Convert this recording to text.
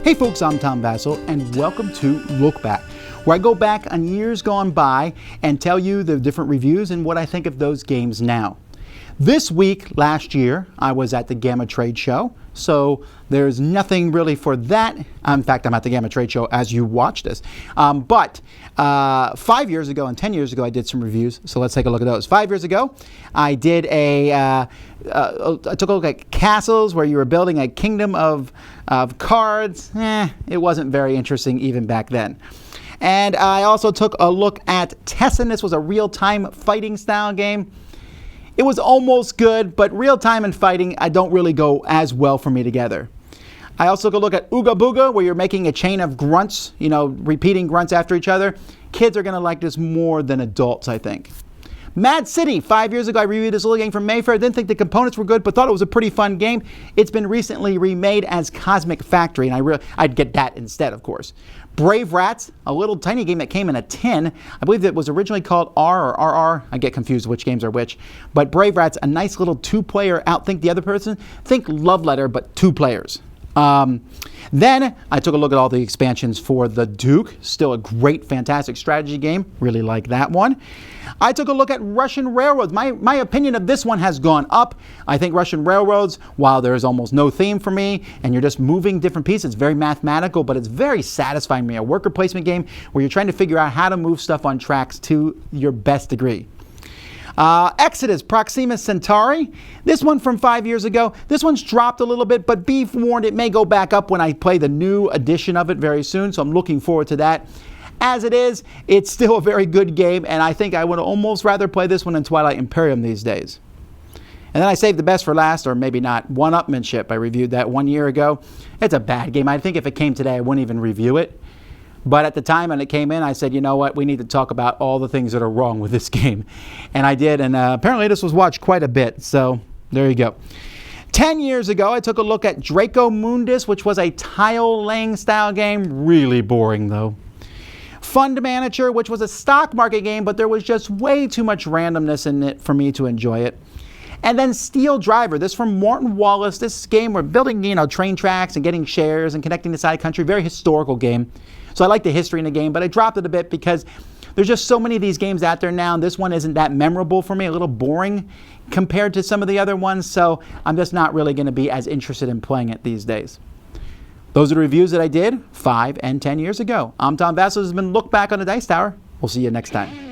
Hey folks, I'm Tom Vasel, and welcome to Look Back, where I go back on years gone by and tell you the different reviews and what I think of those games now. This week, last year, I was at the Gamma Trade Show, so there's nothing really for that. In fact, I'm at the Gamma Trade Show as you watch this. But 5 years ago and 10 years ago, I did some reviews, so let's take a look at those. 5 years ago, I did I took a look at castles where you were building a kingdom of cards. It wasn't very interesting even back then. And I also took a look at Tessin. This was a real-time fighting style game. It was almost good, but real-time and fighting, I don't really go as well for me together. I also took a look at Ooga Booga, where you're making a chain of grunts, repeating grunts after each other. Kids are going to like this more than adults, I think. Mad City, 5 years ago, I reviewed this little game from Mayfair. Didn't think the components were good, but thought it was a pretty fun game. It's been recently remade as Cosmic Factory, and I'd get that instead, of course. Brave Rats, a little tiny game that came in a tin. I believe it was originally called R or RR. I get confused which games are which. But Brave Rats, a nice little two-player outthink the other person. Think Love Letter, but 2 players. Then I took a look at all the expansions for The Duke. Still a great, fantastic strategy game. Really like that one. I took a look at Russian Railroads. My opinion of this one has gone up. I think Russian Railroads, while there is almost no theme for me, and you're just moving different pieces, it's very mathematical, but it's very satisfying to me. A worker placement game where you're trying to figure out how to move stuff on tracks to your best degree. Exodus, Proxima Centauri. This one from 5 years ago. This one's dropped a little bit, but be warned, it may go back up when I play the new edition of it very soon, so I'm looking forward to that. As it is, it's still a very good game, and I think I would almost rather play this one than Twilight Imperium these days. And then I saved the best for last, or maybe not, Upmanship. I reviewed that 1 year ago. It's a bad game. I think if it came today, I wouldn't even review it. But at the time when it came in, I said, you know what, we need to talk about all the things that are wrong with this game. And I did, and apparently this was watched quite a bit, so there you go. 10 years ago, I took a look at Dracomundus, which was a tile-laying style game. Really boring, though. Fund Manager, which was a stock market game, but there was just way too much randomness in it for me to enjoy it. And then Steel Driver, this from Morton Wallace. This game we're building, train tracks and getting shares and connecting the side country. Very historical game. So I like the history in the game, but I dropped it a bit because there's just so many of these games out there now, and this one isn't that memorable for me, a little boring compared to some of the other ones, so I'm just not really going to be as interested in playing it these days. Those are the reviews that I did 5 and 10 years ago. I'm Tom Vasel. This has been Look Back on the Dice Tower. We'll see you next time.